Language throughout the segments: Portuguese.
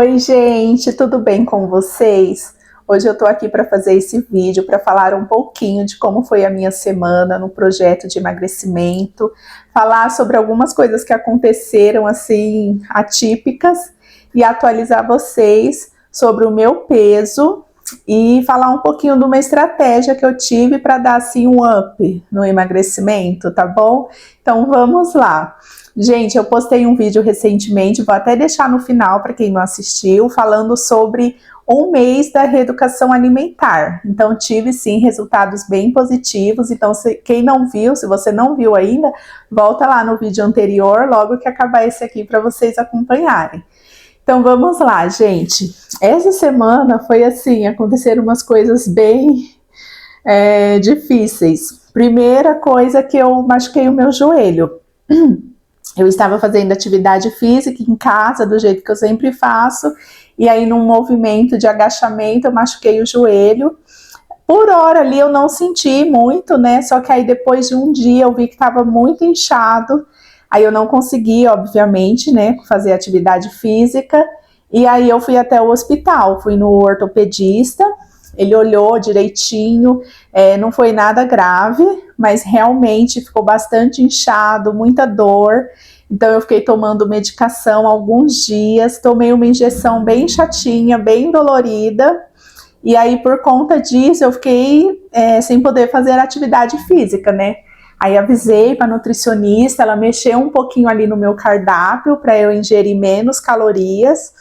Oi, gente, tudo bem com vocês? Hoje eu tô aqui para fazer esse vídeo para falar um pouquinho de como foi a minha semana no projeto de emagrecimento, falar sobre algumas coisas que aconteceram assim atípicas e atualizar vocês sobre o meu peso e falar um pouquinho de uma estratégia que eu tive para dar assim um up no emagrecimento, tá bom? Então vamos lá. Gente, eu postei um vídeo recentemente, vou até deixar no final para quem não assistiu, falando sobre um mês da reeducação alimentar. Então, tive sim resultados bem positivos. Então, quem não viu, se você não viu ainda, volta lá no vídeo anterior, logo que acabar esse aqui para vocês acompanharem. Então, vamos lá, gente. Essa semana foi assim, aconteceram umas coisas bem difíceis. Primeira coisa que eu machuquei o meu joelho. Eu estava fazendo atividade física em casa, do jeito que eu sempre faço, e aí num movimento de agachamento eu machuquei o joelho. Por hora ali eu não senti muito, né? Só que aí depois de um dia eu vi que estava muito inchado, aí eu não consegui, obviamente, né, fazer atividade física, e aí eu fui até o hospital, fui no ortopedista, ele olhou direitinho, não foi nada grave, mas realmente ficou bastante inchado, muita dor. Então eu fiquei tomando medicação alguns dias, tomei uma injeção bem chatinha, bem dolorida, e aí por conta disso eu fiquei sem poder fazer atividade física, né? Aí avisei para a nutricionista, ela mexeu um pouquinho ali no meu cardápio para eu ingerir menos calorias.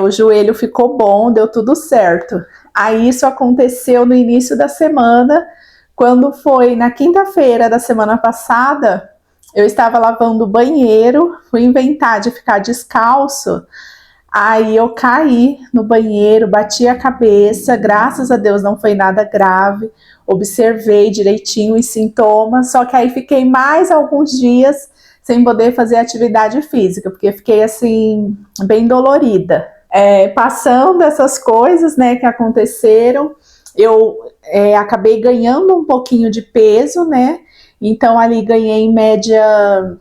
O joelho ficou bom, deu tudo certo. Aí isso aconteceu no início da semana, quando foi na quinta-feira da semana passada, eu estava lavando o banheiro, fui inventar de ficar descalço, aí eu caí no banheiro, bati a cabeça, graças a Deus não foi nada grave, observei direitinho os sintomas, só que aí fiquei mais alguns dias sem poder fazer atividade física, porque fiquei assim, bem dolorida. Passando essas coisas, né, que aconteceram, eu acabei ganhando um pouquinho de peso, né, então ali ganhei em média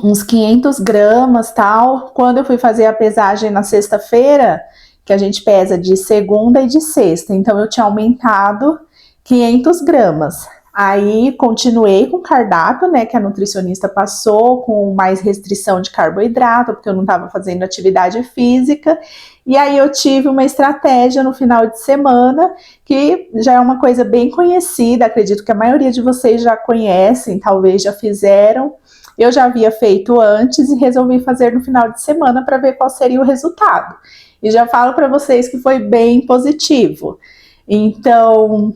uns 500 gramas, tal. Quando eu fui fazer a pesagem na sexta-feira, que a gente pesa de segunda e de sexta, então eu tinha aumentado 500 gramas. Aí continuei com o cardápio, né, que a nutricionista passou, com mais restrição de carboidrato, porque eu não estava fazendo atividade física. E aí eu tive uma estratégia no final de semana, que já é uma coisa bem conhecida, acredito que a maioria de vocês já conhecem, talvez já fizeram. Eu já havia feito antes e resolvi fazer no final de semana para ver qual seria o resultado. E já falo para vocês que foi bem positivo. Então,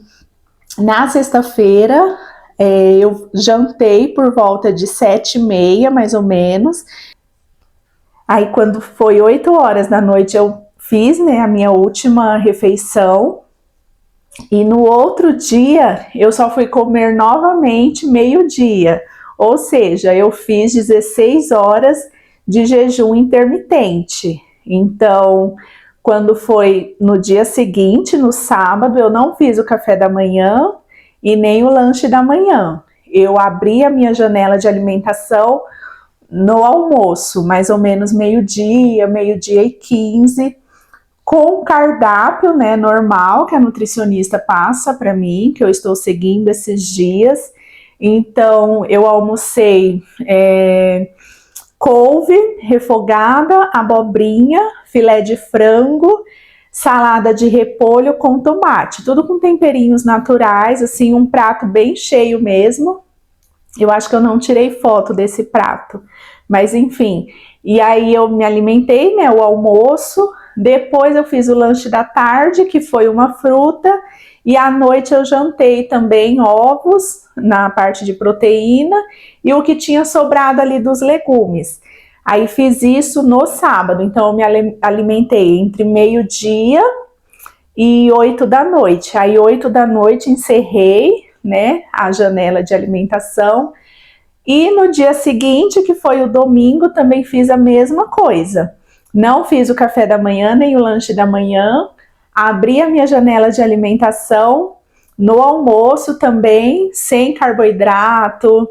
na sexta-feira, eu jantei por volta de 7h30, mais ou menos. Aí, quando foi 8 horas da noite, eu fiz, né, a minha última refeição. E no outro dia, eu só fui comer novamente meio-dia. Ou seja, eu fiz 16 horas de jejum intermitente. Então, quando foi no dia seguinte, no sábado, eu não fiz o café da manhã e nem o lanche da manhã. Eu abri a minha janela de alimentação no almoço, mais ou menos meio-dia, meio-dia e 15, com o cardápio, né, normal que a nutricionista passa para mim, que eu estou seguindo esses dias. Então, eu almocei couve refogada, abobrinha, filé de frango, salada de repolho com tomate, tudo com temperinhos naturais, assim, um prato bem cheio mesmo. Eu acho que eu não tirei foto desse prato, mas enfim. E aí eu me alimentei, né, o almoço, depois eu fiz o lanche da tarde, que foi uma fruta, e à noite eu jantei também ovos na parte de proteína e o que tinha sobrado ali dos legumes. Aí fiz isso no sábado, então eu me alimentei entre meio-dia e 8 da noite. Aí 8 da noite encerrei, né, a janela de alimentação. E no dia seguinte, que foi o domingo, também fiz a mesma coisa. Não fiz o café da manhã, nem o lanche da manhã. Abri a minha janela de alimentação no almoço também, sem carboidrato,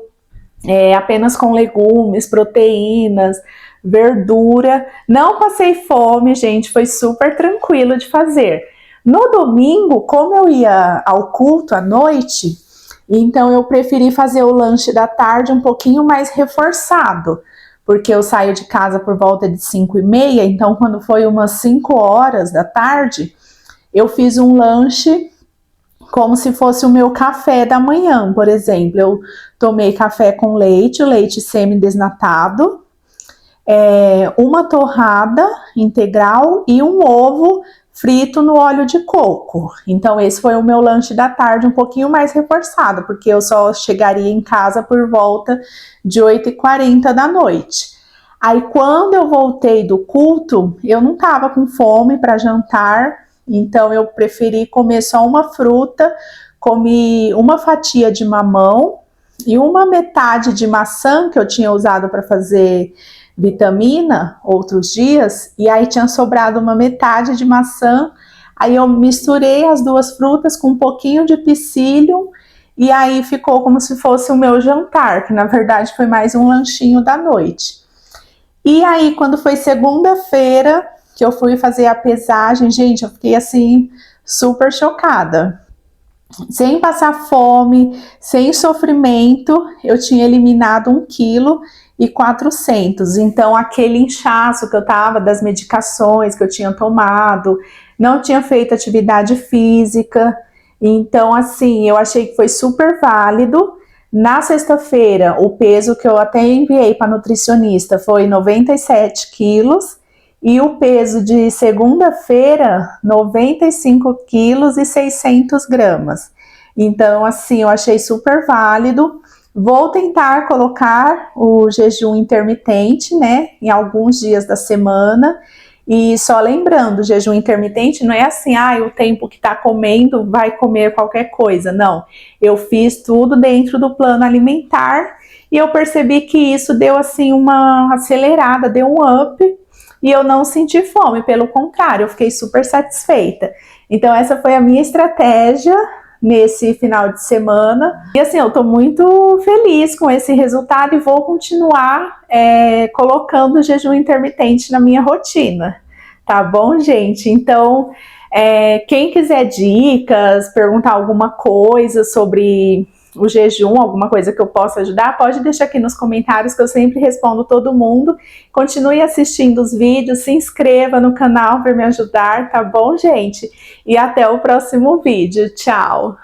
apenas com legumes, proteínas, verdura. Não passei fome, gente, foi super tranquilo de fazer. No domingo, como eu ia ao culto à noite, então eu preferi fazer o lanche da tarde um pouquinho mais reforçado, porque eu saio de casa por volta de 5h30, então quando foi umas 5 horas da tarde, eu fiz um lanche como se fosse o meu café da manhã, por exemplo. Eu tomei café com leite, o leite semi-desnatado, uma torrada integral e um ovo frito no óleo de coco. Então esse foi o meu lanche da tarde, um pouquinho mais reforçado, porque eu só chegaria em casa por volta de 8h40 da noite. Aí quando eu voltei do culto, eu não estava com fome para jantar, então eu preferi comer só uma fruta, comi uma fatia de mamão e uma metade de maçã que eu tinha usado para fazer vitamina outros dias, e aí tinha sobrado uma metade de maçã, aí eu misturei as duas frutas com um pouquinho de psyllium, e aí ficou como se fosse o meu jantar, que na verdade foi mais um lanchinho da noite. E aí quando foi segunda-feira, que eu fui fazer a pesagem, gente, eu fiquei assim, super chocada. Sem passar fome, sem sofrimento, eu tinha eliminado 1,4 kg. Então, aquele inchaço que eu tava das medicações que eu tinha tomado, não tinha feito atividade física. Então, assim, eu achei que foi super válido. Na sexta-feira, o peso que eu até enviei para nutricionista foi 97 quilos. E o peso de segunda-feira, 95,6 kg. Então, assim, eu achei super válido. Vou tentar colocar o jejum intermitente, né, em alguns dias da semana. E só lembrando, o jejum intermitente não é assim, o tempo que tá comendo vai comer qualquer coisa. Não, eu fiz tudo dentro do plano alimentar e eu percebi que isso deu, assim, uma acelerada, deu um up. E eu não senti fome, pelo contrário, eu fiquei super satisfeita. Então essa foi a minha estratégia nesse final de semana. E assim, eu tô muito feliz com esse resultado e vou continuar colocando o jejum intermitente na minha rotina. Tá bom, gente? Então, quem quiser dicas, perguntar alguma coisa sobre o jejum, alguma coisa que eu possa ajudar, pode deixar aqui nos comentários que eu sempre respondo todo mundo. Continue assistindo os vídeos, se inscreva no canal para me ajudar, tá bom, gente? E até o próximo vídeo. Tchau!